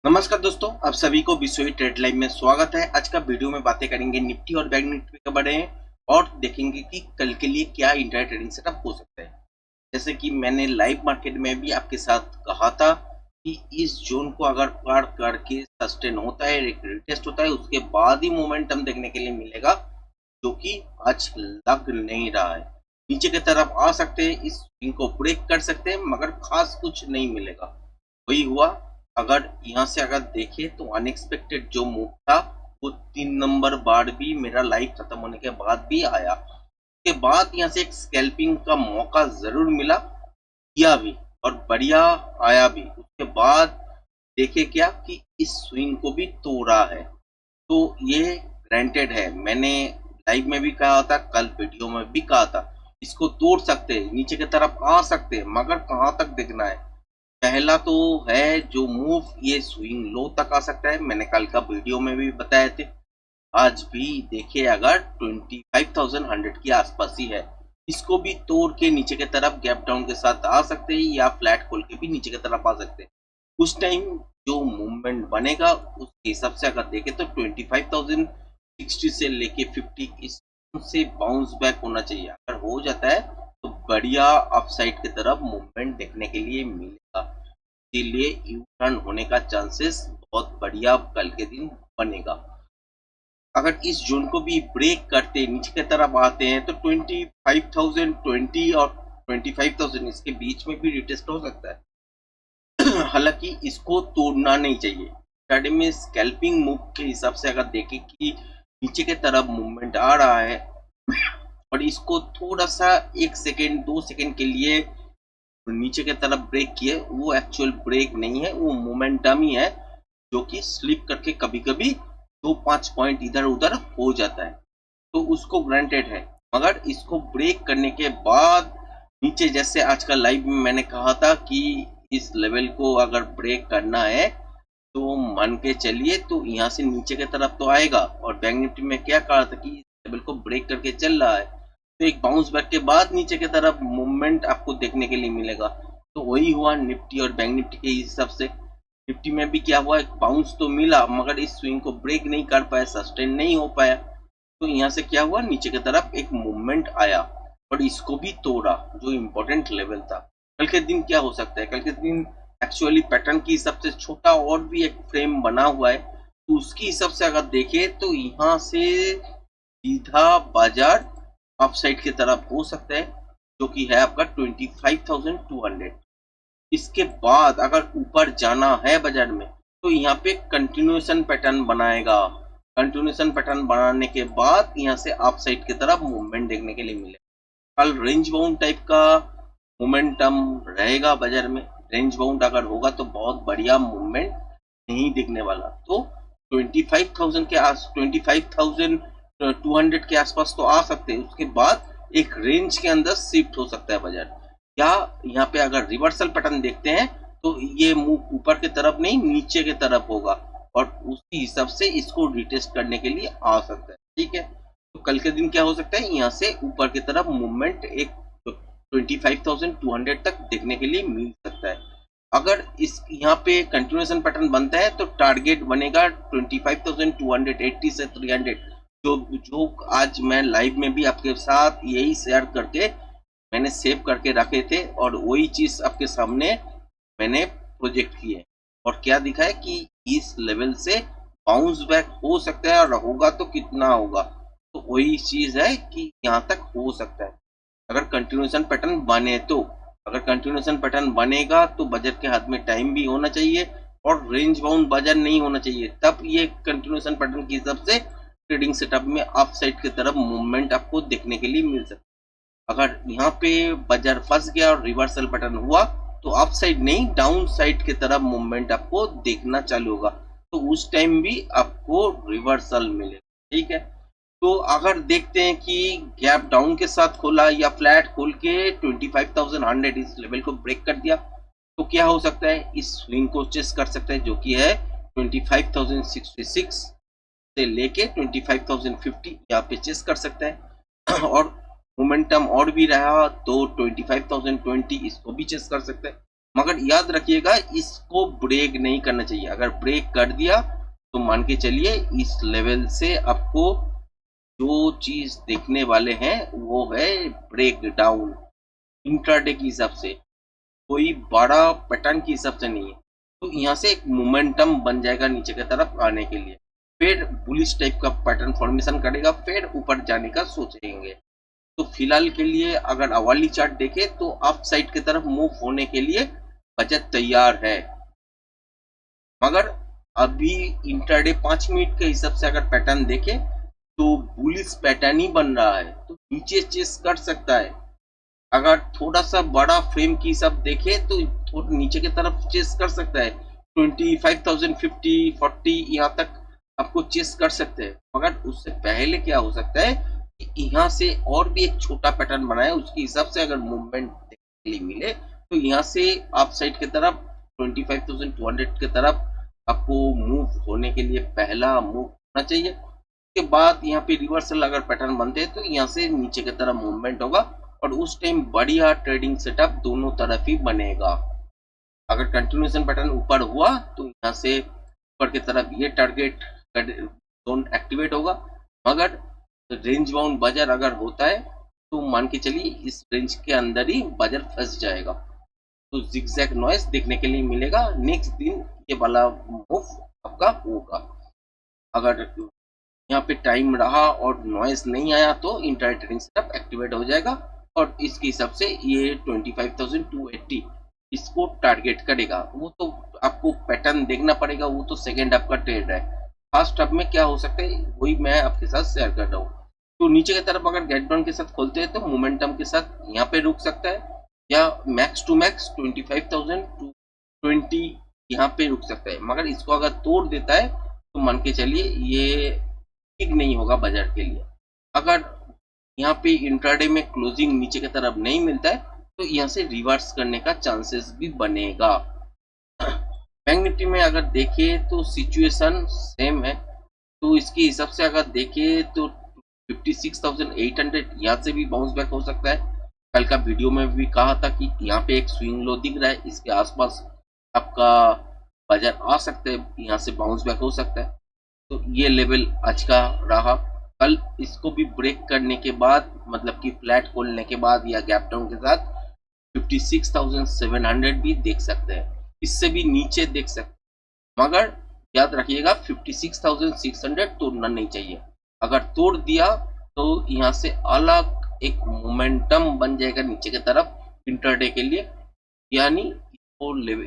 नमस्कार दोस्तों, आप सभी को विश्व ट्रेड लाइव में स्वागत है। आज का वीडियो में बातें करेंगे निफ्टी और बैंक निफ्टी के बारे में और देखेंगे कि कल के लिए क्या इंट्रा ट्रेडिंग सेटअप हो सकता है। जैसे कि मैंने लाइव मार्केट में भी आपके साथ कहा था कि इस जोन को अगर पार करके सस्टेन होता है, एक रिटेस्ट होता है, उसके बाद ही मोमेंटम देखने के लिए मिलेगा, जो कि आज लग नहीं रहा है। नीचे की तरफ आ सकते हैं, इस स्विंग को ब्रेक कर सकते हैं, मगर खास कुछ नहीं मिलेगा। वही हुआ। अगर यहाँ से अगर देखें तो अनएक्सपेक्टेड जो मूव था वो 3 नंबर बार भी मेरा लाइव खत्म होने के बाद भी आया। उसके बाद यहाँ से एक स्कैल्पिंग का मौका जरूर मिला, किया भी और बढ़िया आया भी। उसके बाद देखे क्या कि इस स्विंग को भी तोड़ा है, तो ये ग्रांटेड है। मैंने लाइव में भी कहा था, कल वीडियो में भी कहा था, इसको तोड़ सकते हैं, नीचे की तरफ आ सकते हैं, मगर कहाँ तक देखना है। पहला तो है जो मूव, ये स्विंग लो तक आ सकता है, मैंने कल का वीडियो में भी बताए थे। आज भी देखिए, अगर 25,100 के आसपास ही है, इसको भी तोड़ के नीचे की तरफ गैप डाउन के साथ आ सकते हैं या फ्लैट खोल के भी नीचे की तरफ आ सकते हैं। उस टाइम जो मूवमेंट बनेगा उस हिसाब से अगर देखें तो 25,060 से लेके 50 इस से बाउंस बैक होना चाहिए। अगर हो जाता है तो बढ़िया अपसाइड की तरफ मूवमेंट देखने के लिए मिलेगा। इसीलिए यू टर्न होने का चांसेस बहुत बढ़िया कल के दिन बनेगा। अगर इस जोन को भी ब्रेक करते नीचे की तरफ आते हैं तो 25,020 और 25,000 इसके बीच में भी रिटेस्ट हो सकता है। हालांकि इसको तोड़ना नहीं चाहिए। ट्रेडिंग में स्कैल्पिंग मूव के हिसाब से अगर देखें कि नीचे की तरफ मूवमेंट आ रहा है और इसको थोड़ा सा 1 सेकेंड 2 सेकेंड के लिए नीचे की तरफ ब्रेक किए, वो एक्चुअल ब्रेक नहीं है, वो मोमेंटम ही है, जो कि स्लिप करके कभी कभी 2-5 पॉइंट इधर उधर हो जाता है, तो उसको ग्रांटेड है। मगर इसको ब्रेक करने के बाद नीचे, जैसे आज का लाइव में मैंने कहा था कि इस लेवल को अगर ब्रेक करना है तो मान के चलिए तो यहाँ से नीचे की तरफ तो आएगा। और बैंक निफ्टी में क्या कहा था कि इस लेवल को ब्रेक करके चल रहा है, तो एक बाउंस बैक के बाद नीचे की तरफ मूवमेंट आपको देखने के लिए मिलेगा। तो वही हुआ निफ्टी और बैंक निफ्टी के हिसाब से। निफ्टी में भी क्या हुआ, एक बाउंस तो मिला मगर इस स्विंग को ब्रेक नहीं कर पाया, सस्टेन नहीं हो पाया। तो यहाँ से क्या हुआ, नीचे की तरफ एक मूवमेंट आया और इसको भी तोड़ा, जो इम्पोर्टेंट लेवल था। कल के दिन क्या हो सकता है, कल के दिन एक्चुअली पैटर्न की हिसाब से छोटा और भी एक फ्रेम बना हुआ है, तो उसकी हिसाब से अगर देखें तो यहाँ से सीधा बाजार अपसाइड की तरफ हो सकता है, जो कि है आपका 25,200। इसके बाद अगर ऊपर जाना है बाजार में तो यहाँ पे कंटिन्यूएशन पैटर्न बनाएगा। कंटिन्यूएशन पैटर्न बनाने के बाद यहाँ से अप साइड की तरफ मूवमेंट देखने के लिए मिलेगा। कल रेंज बाउंड टाइप का मोमेंटम रहेगा बाजार में। रेंज बाउंड अगर होगा तो बहुत बढ़िया मूवमेंट नहीं दिखने वाला। तो 25,000 के आस 25,200 के आसपास तो आ सकते हैं। उसके बाद एक रेंज के अंदर शिफ्ट हो सकता है बाजार। या यहाँ पे अगर रिवर्सल पैटर्न देखते हैं तो ये मूव ऊपर की तरफ नहीं, नीचे की तरफ होगा और उसी हिसाब से इसको रिटेस्ट करने के लिए आ सकता है। ठीक है, तो कल के दिन क्या हो सकता है, यहाँ से ऊपर की तरफ मूवमेंट एक 25,200 तक देखने के लिए मिल सकता है। अगर इस यहाँ पे कंटिन्यूएशन पैटर्न बनता है तो टारगेट बनेगा 25,280 से 300, जो जो आज मैं लाइव में भी आपके साथ यही शेयर करके मैंने सेव करके रखे थे और वही चीज आपके सामने मैंने प्रोजेक्ट की है। और क्या दिखा है कि इस लेवल से बाउंस बैक हो सकता है, और होगा तो कितना होगा, तो वही चीज है कि यहाँ तक हो सकता है अगर कंटिन्यूएशन पैटर्न बने तो। अगर कंटिन्यूएशन पैटर्न बनेगा तो बजट के हाथ में टाइम भी होना चाहिए और रेंज बाउंड बाजार नहीं होना चाहिए, तब ये कंटिन्यूएशन पैटर्न के हिसाब से ट्रेडिंग सेटअप में अप साइड की तरफ मूवमेंट आपको देखने के लिए मिल सकता है। अगर यहाँ पे बाजार फंस गया और रिवर्सल पैटर्न हुआ तो अप साइड नहीं, डाउन साइड की तरफ मूवमेंट आपको देखना चालू होगा, तो उस टाइम भी आपको रिवर्सल मिलेगा। ठीक है, तो अगर देखते हैं कि गैप डाउन के साथ खोला या फ्लैट खोल के 25,100 इस लेवल को ब्रेक कर दिया तो क्या हो सकता है, इस स्विंग को चेस कर सकता है, जो कि है 25,066 से लेके 25,050 यहाँ पे चेस कर सकता है। और मोमेंटम और भी रहा तो 25,020 इसको भी चेस कर सकते हैं। मगर याद रखिएगा इसको ब्रेक नहीं करना चाहिए। अगर ब्रेक कर दिया तो मान के चलिए इस लेवल से आपको जो चीज देखने वाले हैं वो है ब्रेक डाउन इंट्राडे के हिसाब से, कोई बड़ा पैटर्न के हिसाब से नहीं है। तो यहाँ से एक मोमेंटम बन जाएगा नीचे की तरफ आने के लिए, फिर बुलिश टाइप का पैटर्न फॉर्मेशन करेगा, फिर ऊपर जाने का सोचेंगे। तो फिलहाल के लिए अगर अवार्ली चार्ट देखे तो अप साइड की तरफ मूव होने के लिए बजट तैयार है। मगर अभी इंट्राडे 5 मिनट के हिसाब से अगर पैटर्न देखे तो बुलिश पैटर्न ही बन रहा है, तो नीचे चेस कर सकता है। अगर थोड़ा सा बड़ा फ्रेम की हिसाब देखे तो थोड़ा नीचे की तरफ चेस कर सकता है, 25,000 50 40 यहाँ तक आपको चेस कर सकते हैं। मगर उससे पहले क्या हो सकता है कि यहाँ से और भी एक छोटा पैटर्न बनाए, उसके हिसाब से अगर मूवमेंट देखने के लिए मिले तो यहाँ से अप साइड की तरफ 25,200 की तरफ आपको मूव होने के लिए पहला मूव होना चाहिए। उसके बाद यहाँ पे रिवर्सल अगर पैटर्न बनते हैं तो यहाँ से नीचे की तरफ मूवमेंट होगा और उस टाइम बढ़िया ट्रेडिंग सेटअप दोनों तरफ ही बनेगा। अगर कंटिन्यूएशन पैटर्न ऊपर हुआ तो यहाँ से ऊपर की तरफ ये टारगेट जोन एक्टिवेट होगा। मगर रेंज बाउंड बाजार अगर होता है तो मान के चलिए इस रेंज के अंदर ही बाजार फंस जाएगा, तो जिगजैग नॉइस देखने के लिए मिलेगा। नेक्स्ट दिन ये वाला मूव आपका होगा। अगर यहाँ पे टाइम रहा और नॉइस नहीं आया तो इंट्राडे ट्रेडिंग सेटअप एक्टिवेट हो जाएगा और इसके हिसाब से ये 25,280 इसको टारगेट करेगा। वो तो आपको पैटर्न देखना पड़ेगा, वो तो सेकेंड हाफ का ट्रेड है। फर्स्ट हाफ में क्या हो सकता है वही मैं आपके साथ शेयर कर रहा हूँ। तो नीचे की तरफ अगर गेट डाउन के साथ खोलते हैं तो मोमेंटम के साथ यहाँ पे रुक सकता है, या मैक्स टू मैक्स 25,220 यहाँ पे रुक सकता है। मगर इसको अगर तोड़ देता है तो मान के चलिए ये ठीक नहीं होगा बाजार के लिए। अगर यहाँ पे इंट्राडे में क्लोजिंग नीचे की तरफ नहीं मिलता है तो यहाँ से रिवर्स करने का चांसेस भी बनेगा। बैंक निफ्टी में अगर देखे तो सिचुएशन सेम है, तो इसके हिसाब से अगर देखे तो 56,800 यहाँ से भी बाउंस बैक हो सकता है। कल का वीडियो में भी कहा था कि यहाँ पे एक स्विंग लो दिख रहा है, इसके आसपास आपका बाजार आ सकता है, यहाँ से बाउंस बैक हो सकता है। तो ये लेवल आज का रहा। कल इसको भी ब्रेक करने के बाद मतलब कि फ्लैट खोलने के बाद या गैप डाउन के साथ 56,700 भी देख सकते हैं, इससे भी नीचे देख सकते हैं। मगर याद रखिएगा 56,600 तोड़ना नहीं चाहिए। अगर तोड़ दिया तो यहाँ से अलग एक मोमेंटम बन जाएगा नीचे की तरफ इंट्राडे के लिए, यानी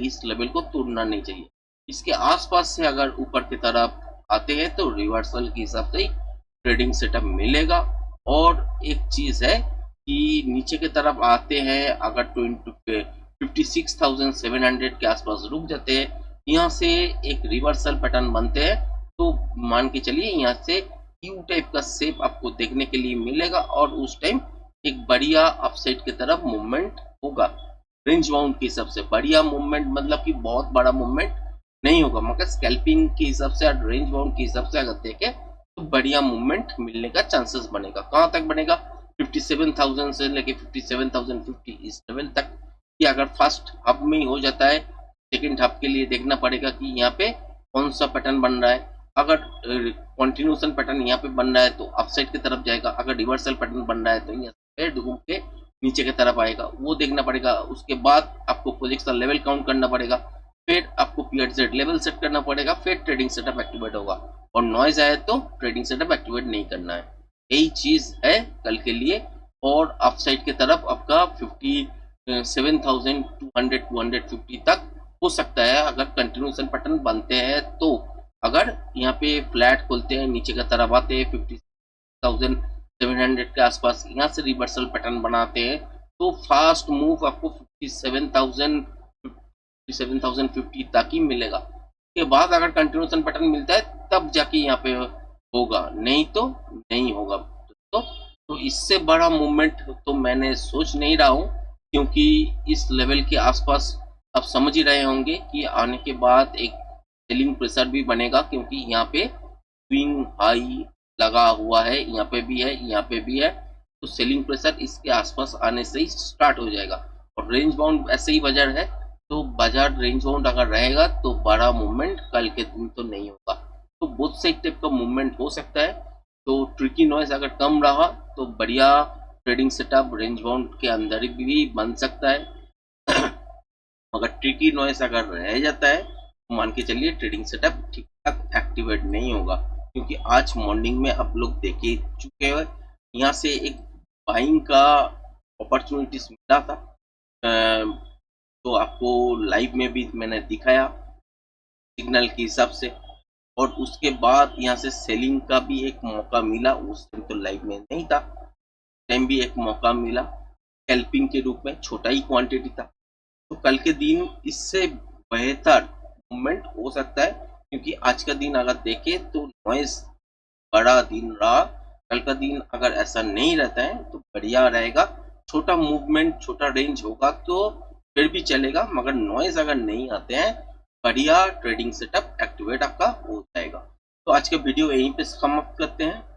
इस लेवल को तोड़ना नहीं चाहिए। इसके आसपास से अगर ऊपर की तरफ आते हैं तो रिवर्सल के हिसाब से ट्रेडिंग सेटअप मिलेगा। और एक चीज है कि नीचे की तरफ आते हैं अगर 56,700 के आसपास रुक जाते हैं, यहाँ से एक रिवर्सल पैटर्न बनते हैं तो मान के चलिए यहाँ से यू टाइप का शेप आपको देखने के लिए मिलेगा और उस टाइम एक बढ़िया अपसाइड की तरफ मूवमेंट होगा। रेंज बाउंड के हिसाब से बढ़िया मूवमेंट मतलब कि बहुत बड़ा मूवमेंट नहीं होगा, मगर स्कैल्पिंग के हिसाब से और रेंज बाउंड के हिसाब से अगर देखें तो बढ़िया मूवमेंट मिलने का चांसेस बनेगा। कहाँ तक बनेगा 57,000 से लेके 57,050 इस लेवल तक। कि अगर फर्स्ट हाफ में ही हो जाता है, सेकेंड हाफ के लिए देखना पड़ेगा कि यहाँ पे कौन सा पैटर्न बन रहा है। अगर कंटिन्यूएशन पैटर्न यहाँ पे बन रहा है तो अपसाइड की तरफ जाएगा, अगर रिवर्सल पैटर्न बन रहा है तो यहाँ से घूम के नीचे की तरफ आएगा, वो देखना पड़ेगा। उसके बाद आपको पोजीशन लेवल काउंट करना पड़ेगा, फिर आपको पीएट लेवल सेट करना पड़ेगा, फिर ट्रेडिंग सेटअप एक्टिवेट होगा। और नॉइज आए तो ट्रेडिंग सेटअप एक्टिवेट नहीं करना है। यही चीज है कल के लिए। और अपसाइड की तरफ आपका 57,200 250 तक हो सकता है अगर कंटिन्यूएशन पैटर्न बनते हैं तो। अगर यहाँ पे फ्लैट खोलते हैं नीचे की तरफ आते हैं 50,700 के आसपास, यहाँ से रिवर्सल पैटर्न बनाते हैं तो फास्ट मूव आपको 57,050 तक ही मिलेगा। के बाद अगर कंटिन्यूएशन पैटर्न मिलता है तब जाके यहाँ पे होगा, नहीं तो नहीं होगा। तो इससे बड़ा मूवमेंट तो मैंने सोच नहीं रहा हूँ, क्योंकि इस लेवल के आसपास आप समझ ही रहे होंगे कि आने के बाद एक सेलिंग प्रेशर भी बनेगा, क्योंकि यहाँ पे स्विंग हाई लगा हुआ है, यहाँ पे भी है, यहाँ पे भी है। तो सेलिंग प्रेशर इसके आसपास आने से ही स्टार्ट हो जाएगा। और रेंज बाउंड ऐसे ही वजह है तो बाजार रेंज बाउंड अगर रहेगा तो बड़ा मूवमेंट कल के दिन तो नहीं होगा। तो बोथ साइड टाइप का मूवमेंट हो सकता है। तो ट्रिकी नॉइज अगर कम रहा तो बढ़िया ट्रेडिंग सेटअप रेंज बाउंड के अंदर भी बन सकता है। अगर ट्रिकी नॉइस अगर रह जाता है तो मान के चलिए ट्रेडिंग सेटअप ठीक ठाक एक्टिवेट नहीं होगा, क्योंकि आज मॉर्निंग में आप लोग देख ही चुके हो यहाँ से एक बाइंग का अपॉर्चुनिटीज मिला था। तो आपको लाइव में भी मैंने दिखाया सिग्नल के हिसाब से, और उसके बाद यहाँ से सेलिंग का भी एक मौका मिला। उस टाइम तो लाइव में नहीं था, टाइम भी एक मौका मिला स्कैल्पिंग के रूप में, छोटा ही क्वांटिटी था। तो कल के दिन इससे बेहतर मूवमेंट हो सकता है, क्योंकि आज का दिन अगर देखें तो नॉइस बड़ा दिन रहा। कल का दिन अगर ऐसा नहीं रहता है तो बढ़िया रहेगा, छोटा मूवमेंट छोटा रेंज होगा तो फिर भी चलेगा, मगर नॉइस अगर नहीं आते हैं बढ़िया ट्रेडिंग सेटअप एक्टिवेट आपका हो जाएगा। तो आज का वीडियो यहीं पे समाप्त करते हैं।